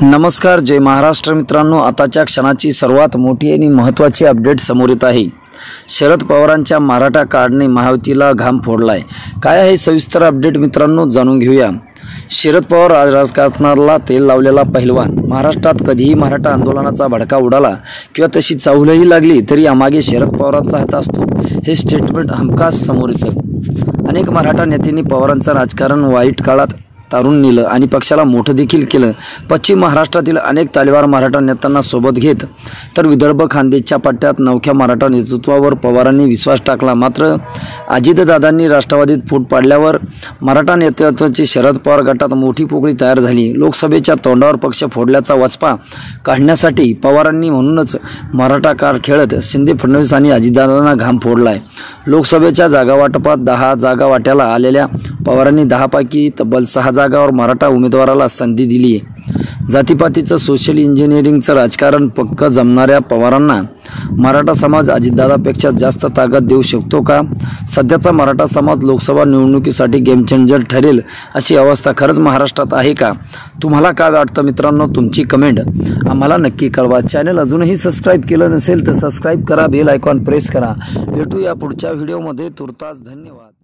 नमस्कार, जय महाराष्ट्र मित्रांनो। आताच्या क्षणाची सर्वात मोठी आणि महत्त्वाची अपडेट समोर येत आहे। शरद पवारांच्या मराठा कार्डने महायुतीला घाम फोडलाय। काय आहे सविस्तर अपडेट मित्रांनो, जाणून घेऊया। शरद पवार राजकारणाला तेल लावलेला पहिलवान। महाराष्ट्रात कधीही मराठा आंदोलनाचा भडका उडाला किंवा तशी चाहूलही लागली तरी यामागे शरद पवारांचा हात असतो, हे स्टेटमेंट हमखास समोर येतं। अनेक मराठा नेत्यांनी पवारांचं राजकारण वाईट काळात तारून नेलं आणि पक्षाला मोठं देखील केलं। पश्चिम महाराष्ट्रातील अनेक तालेवार मराठा नेत्यांना सोबत घेत तर विदर्भ खानदेशच्या पट्ट्यात नवख्या मराठा नेतृत्वावर पवारांनी विश्वास टाकला। मात्र अजितदादांनी राष्ट्रवादीत फूट पाडल्यावर मराठा नेतृत्वाची शरद पवार गटात मोठी पोकळी तयार झाली। लोकसभेच्या तोंडावर पक्ष फोडल्याचा वचपा काढण्यासाठी पवारांनी म्हणूनच मराठा कार्ड खेळत शिंदे, फडणवीस आणि अजितदादांना घाम फोडलाय। लोकसभेच्या जागा वाटपात 10 जागा वाट्याला आलेल्या पवारांनी 10 पैकी तब्बल 6 जागावर मराठा उमेदवाराला संधी दिली आहे। जातीपातीचं सोशल इंजिनिअरिंगचं राजकारण पक्क जमणाऱ्या पवारांना मराठा समाज अजितदादापेक्षा जास्त ताकद देऊ शकतो का? सध्याचा मराठा समाज लोकसभा निवडणुकीसाठी गेम चेंजर ठरेल अशी अवस्था खरंच महाराष्ट्रात आहे का? तुम्हाला काय वाटतं मित्रांनो? तुमची कमेंट आम्हाला नक्की कळवा। चॅनल अजूनही सबस्क्राईब केलं नसेल तर सबस्क्राईब करा, बेल आयकॉन प्रेस करा। भेटूया पुढच्या व्हिडिओमध्ये। तुर्तास धन्यवाद।